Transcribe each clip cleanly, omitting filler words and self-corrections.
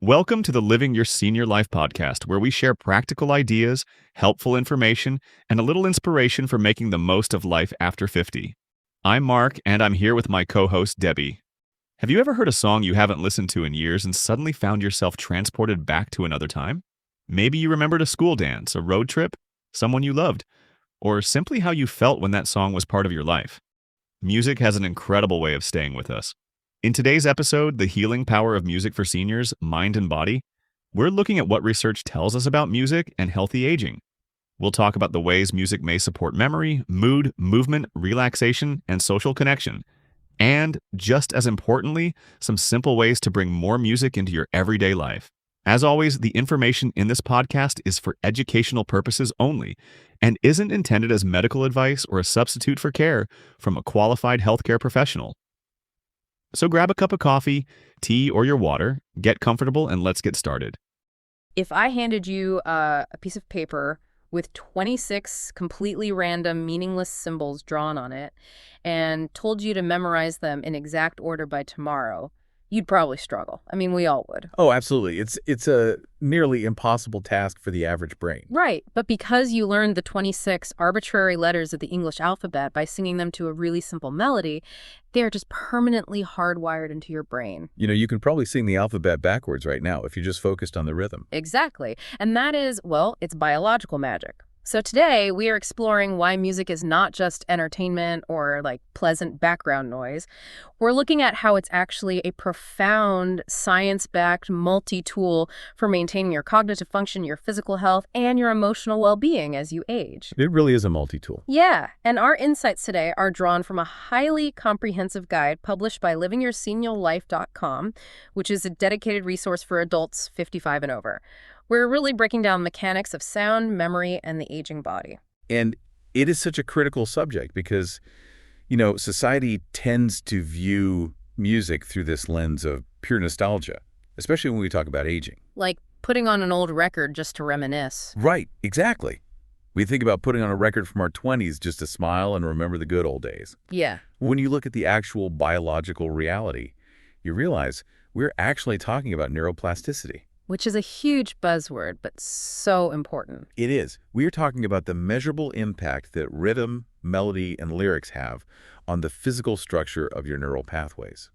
Welcome to the Living Your Senior Life podcast, where we share practical ideas, helpful information, and a little inspiration for making the most of life after 50. I'm Mark, and I'm here with my co-host, Debbie. Have you ever heard a song you haven't listened to in years and suddenly found yourself transported back to another time? Maybe you remembered a school dance, a road trip, someone you loved, or simply how you felt when that song was part of your life. Music has an incredible way of staying with us. In today's episode, The Healing Power of Music for Seniors, Mind and Body, we're looking at what research tells us about music and healthy aging. We'll talk about the ways music may support memory, mood, movement, relaxation, and social connection. And, just as importantly, some simple ways to bring more music into your everyday life. As always, the information in this podcast is for educational purposes only and isn't intended as medical advice or a substitute for care from a qualified healthcare professional. So grab a cup of coffee, tea, or your water, get comfortable, and let's get started. If I handed you a piece of paper with 26 completely random, meaningless symbols drawn on it and told you to memorize them in exact order by tomorrow, you'd probably struggle. I mean, we all would. Oh, absolutely. It's a nearly impossible task for the average brain. Right. But because you learned the 26 arbitrary letters of the English alphabet by singing them to a really simple melody, they're just permanently hardwired into your brain. You know, you can probably sing the alphabet backwards right now if you just focused on the rhythm. Exactly. And that is, well, it's biological magic. So today, we are exploring why music is not just entertainment or like pleasant background noise. We're looking at how it's actually a profound, science-backed multi-tool for maintaining your cognitive function, your physical health, and your emotional well-being as you age. It really is a multi-tool. Yeah, and our insights today are drawn from a highly comprehensive guide published by livingyourseniorlife.com, which is a dedicated resource for adults 55 and over. We're really breaking down mechanics of sound, memory, and the aging body. And it is such a critical subject because, you know, society tends to view music through this lens of pure nostalgia, especially when we talk about aging. Like putting on an old record just to reminisce. Right, exactly. We think about putting on a record from our 20s just to smile and remember the good old days. Yeah. When you look at the actual biological reality, you realize we're actually talking about neuroplasticity. Which is a huge buzzword, but so important. It is. We are talking about the measurable impact that rhythm, melody, and lyrics have on the physical structure of your neural pathways.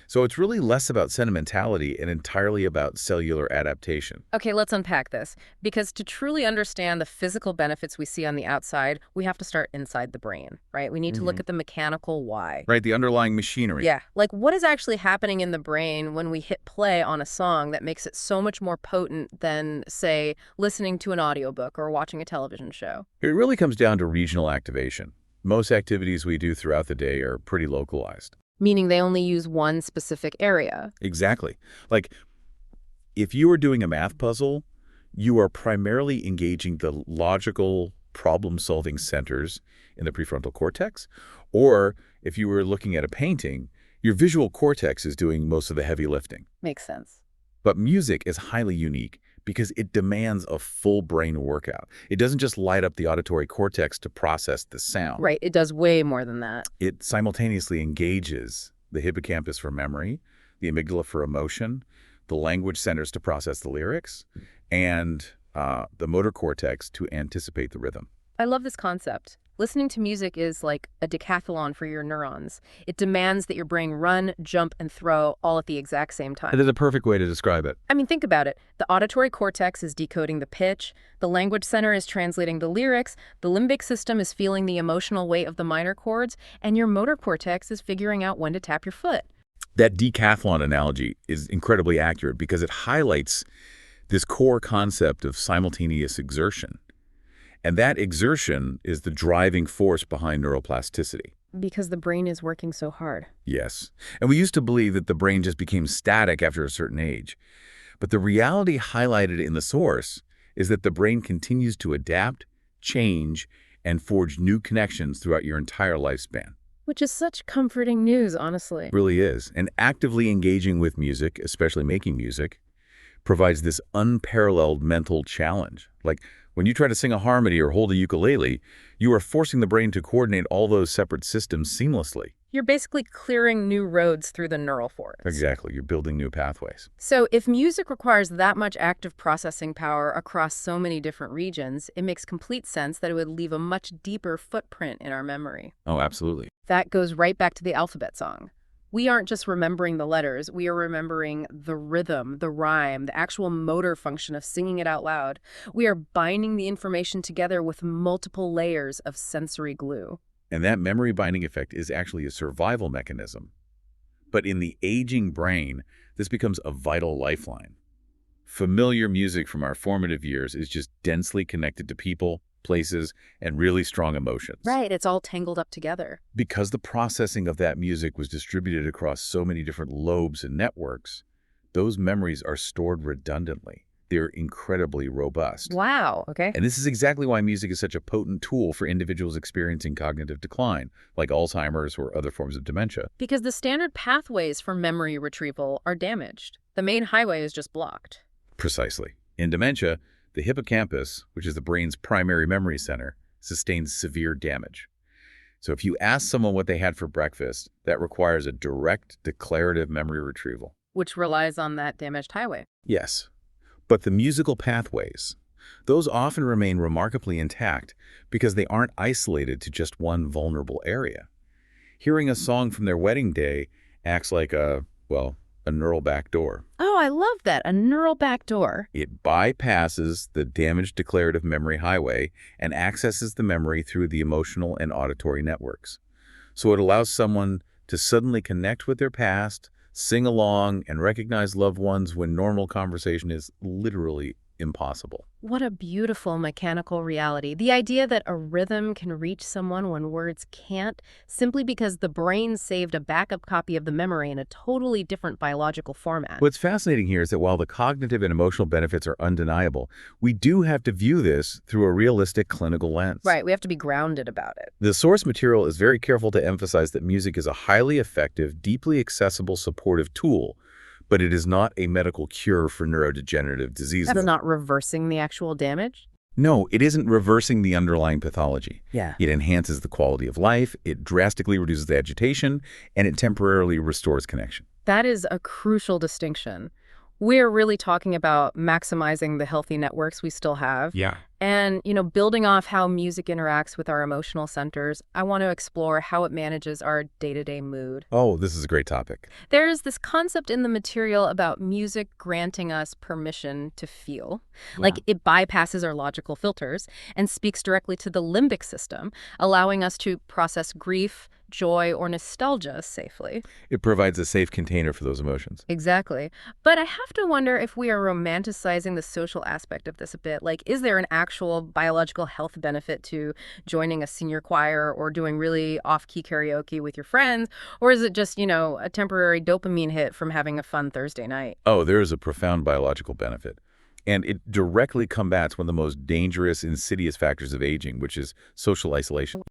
So it's really less about sentimentality and entirely about cellular adaptation. Okay, let's unpack this. Because to truly understand the physical benefits we see on the outside, we have to start inside the brain, right? We need to look at the mechanical why. Right, the underlying machinery. Yeah, like what is actually happening in the brain when we hit play on a song that makes it so much more potent than, say, listening to an audiobook or watching a television show? It really comes down to regional activation. Most activities we do throughout the day are pretty localized. Meaning they only use one specific area. Exactly. Like, if you are doing a math puzzle, you are primarily engaging the logical problem-solving centers in the prefrontal cortex. Or if you were looking at a painting, your visual cortex is doing most of the heavy lifting. Makes sense. But music is highly unique because it demands a full brain workout. It doesn't just light up the auditory cortex to process the sound. Right, it does way more than that. It simultaneously engages the hippocampus for memory, the amygdala for emotion, the language centers to process the lyrics, and the motor cortex to anticipate the rhythm. I love this concept. Listening to music is like a decathlon for your neurons. It demands that your brain run, jump, and throw all at the exact same time. That is a perfect way to describe it. I mean, think about it. The auditory cortex is decoding the pitch, the language center is translating the lyrics, the limbic system is feeling the emotional weight of the minor chords, and your motor cortex is figuring out when to tap your foot. That decathlon analogy is incredibly accurate because it highlights this core concept of simultaneous exertion. And that exertion is the driving force behind neuroplasticity. Because the brain is working so hard. Yes. And we used to believe that the brain just became static after a certain age. But the reality highlighted in the source is that the brain continues to adapt, change, and forge new connections throughout your entire lifespan. Which is such comforting news, honestly. It really is. And actively engaging with music, especially making music, provides this unparalleled mental challenge. Like, when you try to sing a harmony or hold a ukulele, you are forcing the brain to coordinate all those separate systems seamlessly. You're basically clearing new roads through the neural forest. Exactly. You're building new pathways. So if music requires that much active processing power across so many different regions, it makes complete sense that it would leave a much deeper footprint in our memory. Oh, absolutely. That goes right back to the alphabet song. We aren't just remembering the letters, we are remembering the rhythm, the rhyme, the actual motor function of singing it out loud. We are binding the information together with multiple layers of sensory glue. And that memory binding effect is actually a survival mechanism. But in the aging brain, this becomes a vital lifeline. Familiar music from our formative years is just densely connected to people, places, and really strong emotions. Right, it's all tangled up together. Because the processing of that music was distributed across so many different lobes and networks, those memories are stored redundantly. They're incredibly robust. Wow, okay. And this is exactly why music is such a potent tool for individuals experiencing cognitive decline, like Alzheimer's or other forms of dementia. Because the standard pathways for memory retrieval are damaged. The main highway is just blocked. Precisely. In dementia, the hippocampus, which is the brain's primary memory center, sustains severe damage. So if you ask someone what they had for breakfast, that requires a direct, declarative memory retrieval. Which relies on that damaged highway. Yes. But the musical pathways, those often remain remarkably intact because they aren't isolated to just one vulnerable area. Hearing a song from their wedding day acts like a neural backdoor. Oh, I love that. A neural backdoor. It bypasses the damaged declarative memory highway and accesses the memory through the emotional and auditory networks. So it allows someone to suddenly connect with their past, sing along, and recognize loved ones when normal conversation is literally impossible. What a beautiful mechanical reality. The idea that a rhythm can reach someone when words can't, simply because the brain saved a backup copy of the memory in a totally different biological format. What's fascinating here is that while the cognitive and emotional benefits are undeniable, we do have to view this through a realistic clinical lens. Right, we have to be grounded about it. The source material is very careful to emphasize that music is a highly effective, deeply accessible supportive tool, but it is not a medical cure for neurodegenerative diseases. That's not reversing the actual damage? No, it isn't reversing the underlying pathology. Yeah. It enhances the quality of life, it drastically reduces the agitation, and it temporarily restores connection. That is a crucial distinction. We're really talking about maximizing the healthy networks we still have. Yeah. And, building off how music interacts with our emotional centers, I want to explore how it manages our day-to-day mood. Oh, this is a great topic. There is this concept in the material about music granting us permission to feel. Like it bypasses our logical filters and speaks directly to the limbic system, allowing us to process grief, joy, or nostalgia safely. It provides a safe container for those emotions. Exactly. But I have to wonder if we are romanticizing the social aspect of this a bit. Like, is there an actual biological health benefit to joining a senior choir or doing really off-key karaoke with your friends? Or is it just, a temporary dopamine hit from having a fun Thursday night? Oh, there is a profound biological benefit. And it directly combats one of the most dangerous, insidious factors of aging, which is social isolation.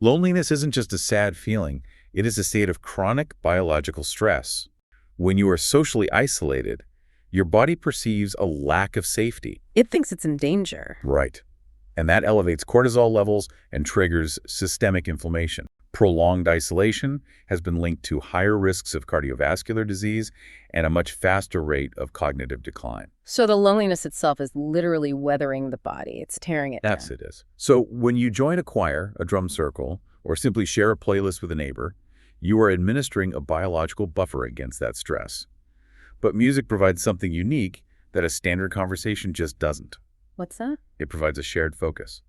Loneliness isn't just a sad feeling. It is a state of chronic biological stress. When you are socially isolated, your body perceives a lack of safety. It thinks it's in danger. Right. And that elevates cortisol levels and triggers systemic inflammation. Prolonged isolation has been linked to higher risks of cardiovascular disease and a much faster rate of cognitive decline. So the loneliness itself is literally weathering the body. It's tearing it That's down. it is. So when you join a choir, a drum circle, or simply share a playlist with a neighbor, you are administering a biological buffer against that stress. But music provides something unique that a standard conversation just doesn't. What's that? It provides a shared focus.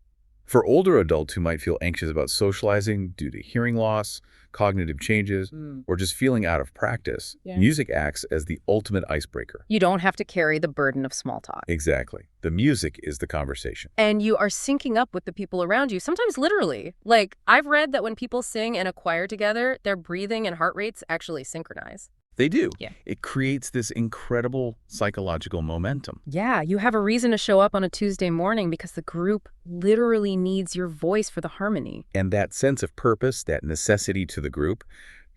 For older adults who might feel anxious about socializing due to hearing loss, cognitive changes, or just feeling out of practice, music acts as the ultimate icebreaker. You don't have to carry the burden of small talk. Exactly. The music is the conversation. And you are syncing up with the people around you, sometimes literally. Like, I've read that when people sing in a choir together, their breathing and heart rates actually synchronize. They do. Yeah. It creates this incredible psychological momentum. Yeah, you have a reason to show up on a Tuesday morning because the group literally needs your voice for the harmony. And that sense of purpose, that necessity to the group,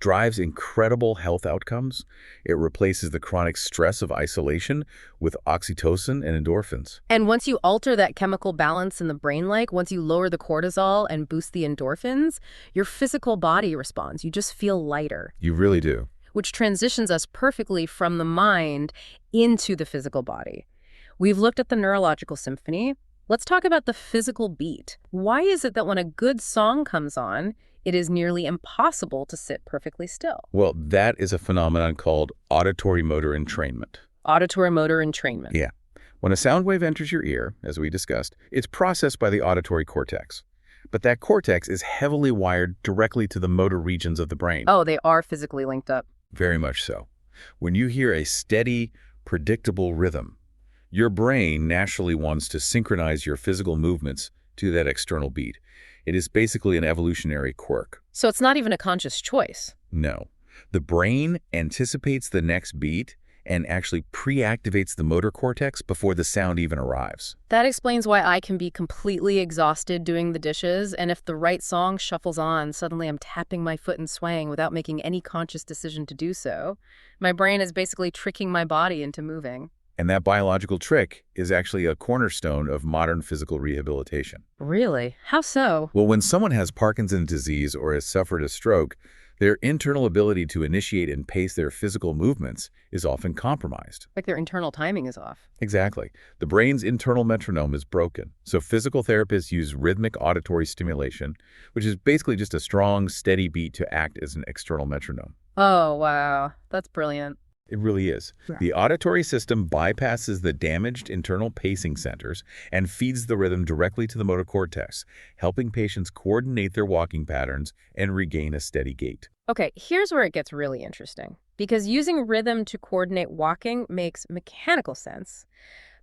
drives incredible health outcomes. It replaces the chronic stress of isolation with oxytocin and endorphins. And once you alter that chemical balance in the brain, once you lower the cortisol and boost the endorphins, your physical body responds. You just feel lighter, You really do. which transitions us perfectly from the mind into the physical body. We've looked at the neurological symphony. Let's talk about the physical beat. Why is it that when a good song comes on, it is nearly impossible to sit perfectly still? Well, that is a phenomenon called auditory motor entrainment. Auditory motor entrainment. Yeah. When a sound wave enters your ear, as we discussed, it's processed by the auditory cortex. But that cortex is heavily wired directly to the motor regions of the brain. Oh, they are physically linked up. Very much so. When you hear a steady, predictable rhythm, your brain naturally wants to synchronize your physical movements to that external beat. It is basically an evolutionary quirk. So it's not even a conscious choice. No. The brain anticipates the next beat and actually pre-activates the motor cortex before the sound even arrives. That explains why I can be completely exhausted doing the dishes, and if the right song shuffles on, suddenly I'm tapping my foot and swaying without making any conscious decision to do so. My brain is basically tricking my body into moving. And that biological trick is actually a cornerstone of modern physical rehabilitation. Really? How so? Well, when someone has Parkinson's disease or has suffered a stroke, their internal ability to initiate and pace their physical movements is often compromised. Like their internal timing is off. Exactly. The brain's internal metronome is broken. So physical therapists use rhythmic auditory stimulation, which is basically just a strong, steady beat to act as an external metronome. Oh, wow. That's brilliant. It really is. Yeah. The auditory system bypasses the damaged internal pacing centers and feeds the rhythm directly to the motor cortex, helping patients coordinate their walking patterns and regain a steady gait. Okay, here's where it gets really interesting. Because using rhythm to coordinate walking makes mechanical sense.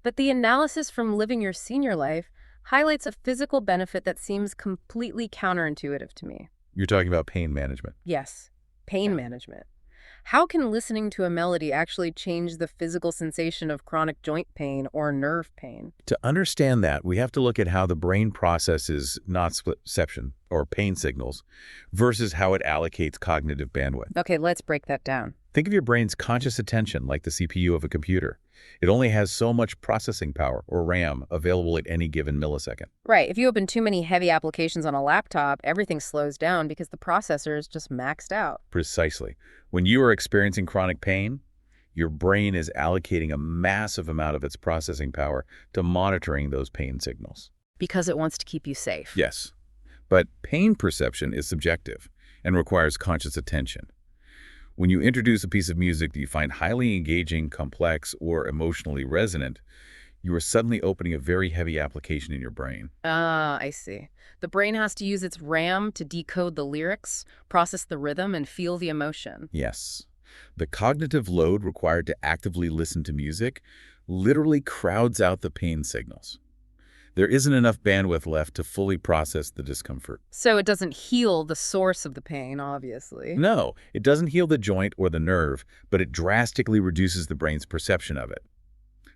But the analysis from Living Your Senior Life highlights a physical benefit that seems completely counterintuitive to me. You're talking about pain management. Yes, pain management. How can listening to a melody actually change the physical sensation of chronic joint pain or nerve pain? To understand that, we have to look at how the brain processes nociception, or pain signals, versus how it allocates cognitive bandwidth. Okay, let's break that down. Think of your brain's conscious attention like the CPU of a computer. It only has so much processing power, or RAM, available at any given millisecond. Right, if you open too many heavy applications on a laptop, everything slows down because the processor is just maxed out. Precisely. When you are experiencing chronic pain, your brain is allocating a massive amount of its processing power to monitoring those pain signals. Because it wants to keep you safe. Yes, but pain perception is subjective and requires conscious attention. When you introduce a piece of music that you find highly engaging, complex, or emotionally resonant, you are suddenly opening a very heavy application in your brain. Ah, I see. The brain has to use its RAM to decode the lyrics, process the rhythm, and feel the emotion. Yes. The cognitive load required to actively listen to music literally crowds out the pain signals. There isn't enough bandwidth left to fully process the discomfort. So it doesn't heal the source of the pain, obviously. No, it doesn't heal the joint or the nerve, but it drastically reduces the brain's perception of it.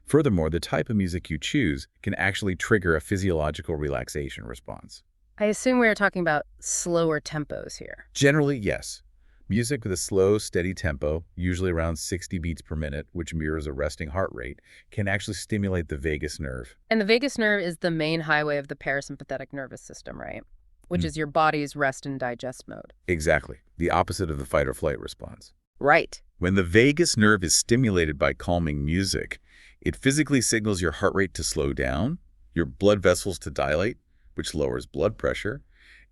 Furthermore, the type of music you choose can actually trigger a physiological relaxation response. I assume we are talking about slower tempos here. Generally, yes. Music with a slow, steady tempo, usually around 60 beats per minute, which mirrors a resting heart rate, can actually stimulate the vagus nerve. And the vagus nerve is the main highway of the parasympathetic nervous system, right? Which is your body's rest and digest mode. Exactly. The opposite of the fight or flight response. Right. When the vagus nerve is stimulated by calming music, it physically signals your heart rate to slow down, your blood vessels to dilate, which lowers blood pressure,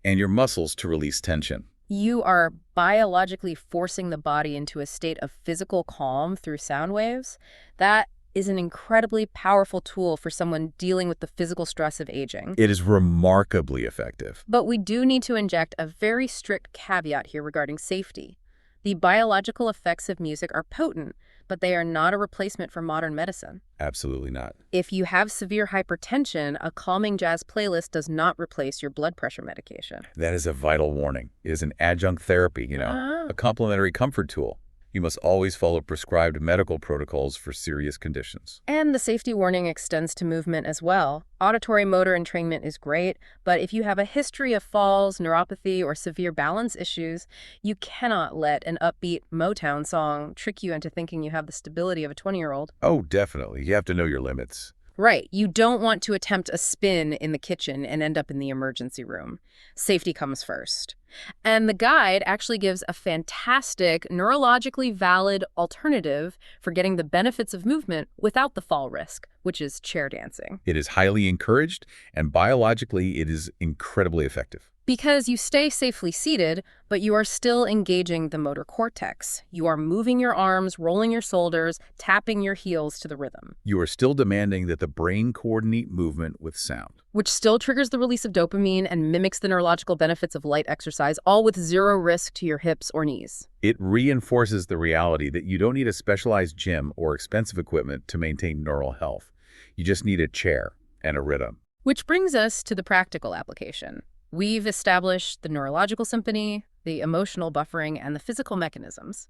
and your muscles to release tension. You are biologically forcing the body into a state of physical calm through sound waves. That is an incredibly powerful tool for someone dealing with the physical stress of aging. It is remarkably effective. But we do need to inject a very strict caveat here regarding safety. The biological effects of music are potent, but they are not a replacement for modern medicine. Absolutely not. If you have severe hypertension, a calming jazz playlist does not replace your blood pressure medication. That is a vital warning. It is an adjunct therapy, a complementary comfort tool. You must always follow prescribed medical protocols for serious conditions. And the safety warning extends to movement as well. Auditory motor entrainment is great, but if you have a history of falls, neuropathy, or severe balance issues, you cannot let an upbeat Motown song trick you into thinking you have the stability of a 20-year-old. Oh, definitely. You have to know your limits. Right. You don't want to attempt a spin in the kitchen and end up in the emergency room. Safety comes first. And the guide actually gives a fantastic, neurologically valid alternative for getting the benefits of movement without the fall risk, which is chair dancing. It is highly encouraged, and biologically, it is incredibly effective. Because you stay safely seated, but you are still engaging the motor cortex. You are moving your arms, rolling your shoulders, tapping your heels to the rhythm. You are still demanding that the brain coordinate movement with sound. Which still triggers the release of dopamine and mimics the neurological benefits of light exercise, all with zero risk to your hips or knees. It reinforces the reality that you don't need a specialized gym or expensive equipment to maintain neural health. You just need a chair and a rhythm. Which brings us to the practical application. We've established the neurological symphony, the emotional buffering, and the physical mechanisms.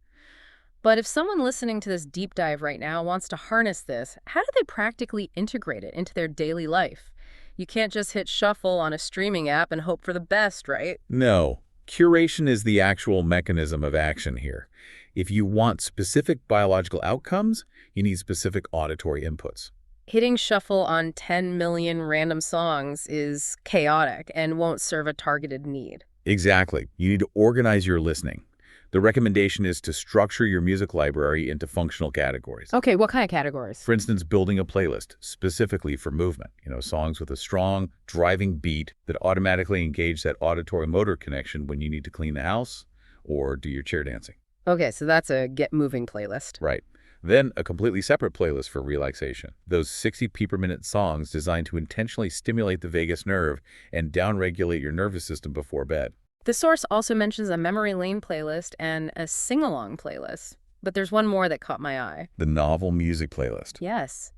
But if someone listening to this deep dive right now wants to harness this, how do they practically integrate it into their daily life? You can't just hit shuffle on a streaming app and hope for the best, right? No. Curation is the actual mechanism of action here. If you want specific biological outcomes, you need specific auditory inputs. Hitting shuffle on 10 million random songs is chaotic and won't serve a targeted need. Exactly. You need to organize your listening. The recommendation is to structure your music library into functional categories. Okay, what kind of categories? For instance, building a playlist specifically for movement. Songs with a strong, driving beat that automatically engage that auditory motor connection when you need to clean the house or do your chair dancing. Okay, so that's a get moving playlist. Right. Then a completely separate playlist for relaxation. Those 60 beats per minute songs designed to intentionally stimulate the vagus nerve and downregulate your nervous system before bed. The source also mentions a memory lane playlist and a sing-along playlist. But there's one more that caught my eye. The novel music playlist. Yes.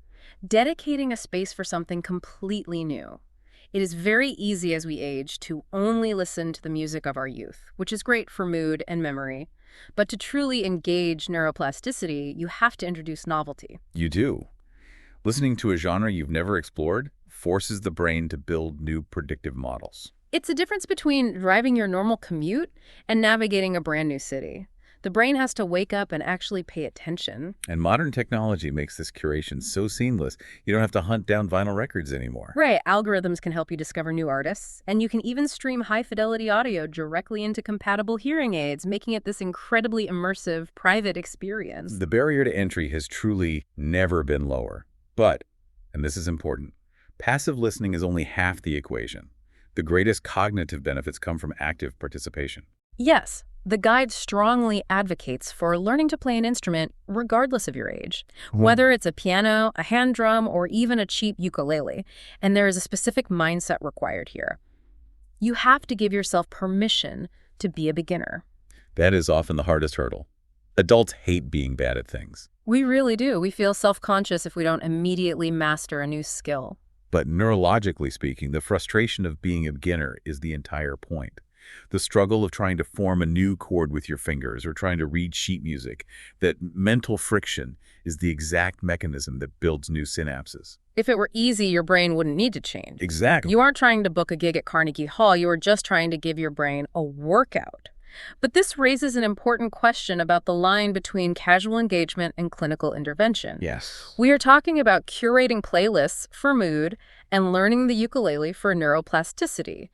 Dedicating a space for something completely new. It is very easy as we age to only listen to the music of our youth, which is great for mood and memory. But to truly engage neuroplasticity, you have to introduce novelty. You do. Listening to a genre you've never explored forces the brain to build new predictive models. It's a difference between driving your normal commute and navigating a brand new city. The brain has to wake up and actually pay attention. And modern technology makes this curation so seamless, you don't have to hunt down vinyl records anymore. Right, algorithms can help you discover new artists, and you can even stream high-fidelity audio directly into compatible hearing aids, making it this incredibly immersive, private experience. The barrier to entry has truly never been lower. But, and this is important, passive listening is only half the equation. The greatest cognitive benefits come from active participation. Yes. The guide strongly advocates for learning to play an instrument regardless of your age, whether it's a piano, a hand drum, or even a cheap ukulele, and there is a specific mindset required here. You have to give yourself permission to be a beginner. That is often the hardest hurdle. Adults hate being bad at things. We really do. We feel self-conscious if we don't immediately master a new skill. But neurologically speaking, the frustration of being a beginner is the entire point. The struggle of trying to form a new chord with your fingers or trying to read sheet music, that mental friction is the exact mechanism that builds new synapses. If it were easy, your brain wouldn't need to change. Exactly. You aren't trying to book a gig at Carnegie Hall. You are just trying to give your brain a workout. But this raises an important question about the line between casual engagement and clinical intervention. Yes. We are talking about curating playlists for mood and learning the ukulele for neuroplasticity.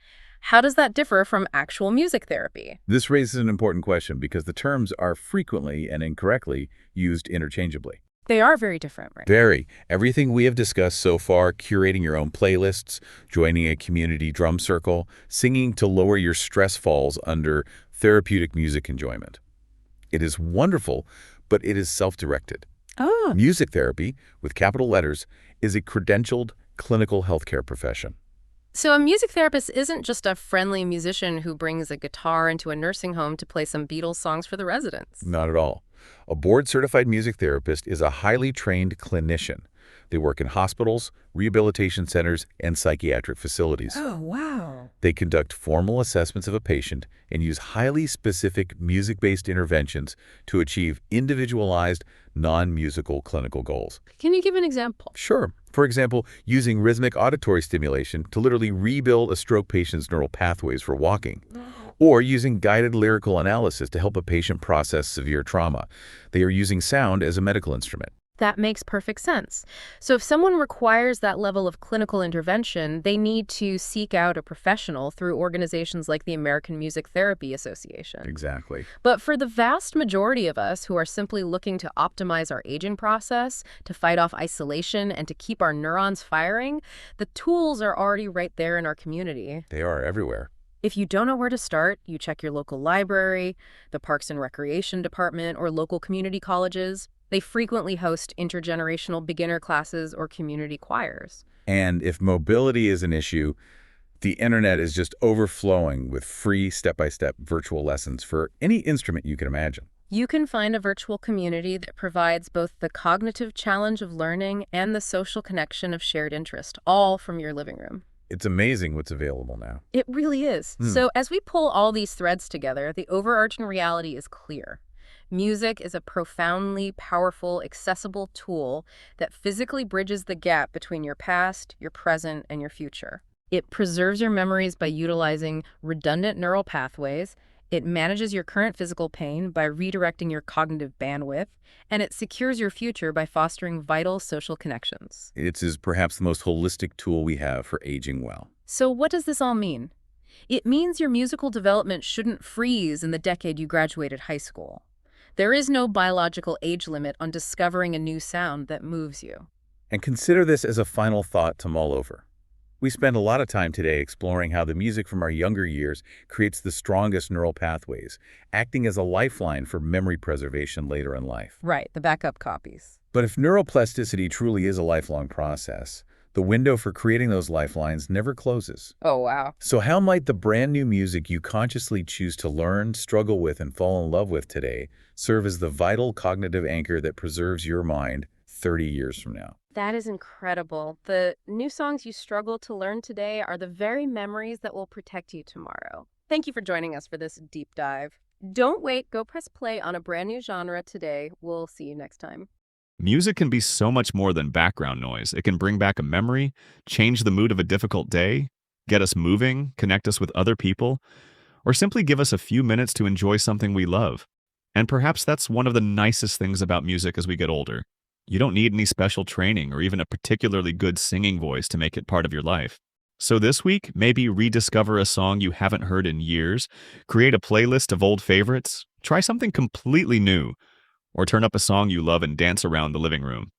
How does that differ from actual music therapy? This raises an important question because the terms are frequently and incorrectly used interchangeably. They are very different, right? Very. Everything we have discussed so far, curating your own playlists, joining a community drum circle, singing to lower your stress, falls under therapeutic music enjoyment. It is wonderful, but it is self-directed. Oh. Music therapy, with capital letters, is a credentialed clinical healthcare profession. So a music therapist isn't just a friendly musician who brings a guitar into a nursing home to play some Beatles songs for the residents. Not at all. A board-certified music therapist is a highly trained clinician. They work in hospitals, rehabilitation centers, and psychiatric facilities. Oh, wow. They conduct formal assessments of a patient and use highly specific music-based interventions to achieve individualized, non-musical clinical goals. Can you give an example? Sure. For example, using rhythmic auditory stimulation to literally rebuild a stroke patient's neural pathways for walking, or using guided lyrical analysis to help a patient process severe trauma. They are using sound as a medical instrument. That makes perfect sense. So if someone requires that level of clinical intervention, they need to seek out a professional through organizations like the American Music Therapy Association. Exactly. But for the vast majority of us who are simply looking to optimize our aging process, to fight off isolation, and to keep our neurons firing, the tools are already right there in our community. They are everywhere. If you don't know where to start, you check your local library, the Parks and Recreation Department, or local community colleges. They frequently host intergenerational beginner classes or community choirs. And if mobility is an issue, the internet is just overflowing with free step-by-step virtual lessons for any instrument you can imagine. You can find a virtual community that provides both the cognitive challenge of learning and the social connection of shared interest, all from your living room. It's amazing what's available now. It really is. So as we pull all these threads together, the overarching reality is clear. Music is a profoundly powerful, accessible tool that physically bridges the gap between your past, your present, and your future. It preserves your memories by utilizing redundant neural pathways. It manages your current physical pain by redirecting your cognitive bandwidth, and it secures your future by fostering vital social connections. It is perhaps the most holistic tool we have for aging well. So what does this all mean? It means your musical development shouldn't freeze in the decade you graduated high school. There is no biological age limit on discovering a new sound that moves you. And consider this as a final thought to mull over. We spend a lot of time today exploring how the music from our younger years creates the strongest neural pathways, acting as a lifeline for memory preservation later in life. Right, the backup copies. But if neuroplasticity truly is a lifelong process, the window for creating those lifelines never closes. Oh, wow. So how might the brand new music you consciously choose to learn, struggle with, and fall in love with today serve as the vital cognitive anchor that preserves your mind 30 years from now? That is incredible. The new songs you struggle to learn today are the very memories that will protect you tomorrow. Thank you for joining us for this deep dive. Don't wait, go press play on a brand new genre today. We'll see you next time. Music can be so much more than background noise. It can bring back a memory, change the mood of a difficult day, get us moving, connect us with other people, or simply give us a few minutes to enjoy something we love. And perhaps that's one of the nicest things about music as we get older. You don't need any special training or even a particularly good singing voice to make it part of your life. So this week, maybe rediscover a song you haven't heard in years, create a playlist of old favorites, try something completely new, or turn up a song you love and dance around the living room.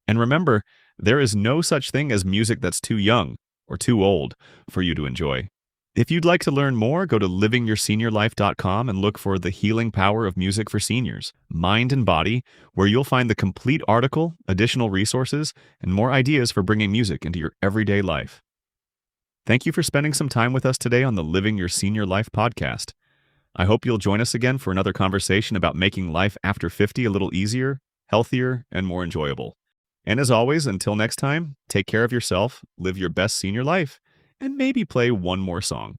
And remember, there is no such thing as music that's too young or too old for you to enjoy. If you'd like to learn more, go to livingyourSeniorLife.com and look for The Healing Power of Music for Seniors, Mind and Body, where you'll find the complete article, additional resources, and more ideas for bringing music into your everyday life. Thank you for spending some time with us today on the Living Your Senior Life podcast. I hope you'll join us again for another conversation about making life after 50 a little easier, healthier, and more enjoyable. And as always, until next time, take care of yourself, live your best senior life, and maybe play one more song.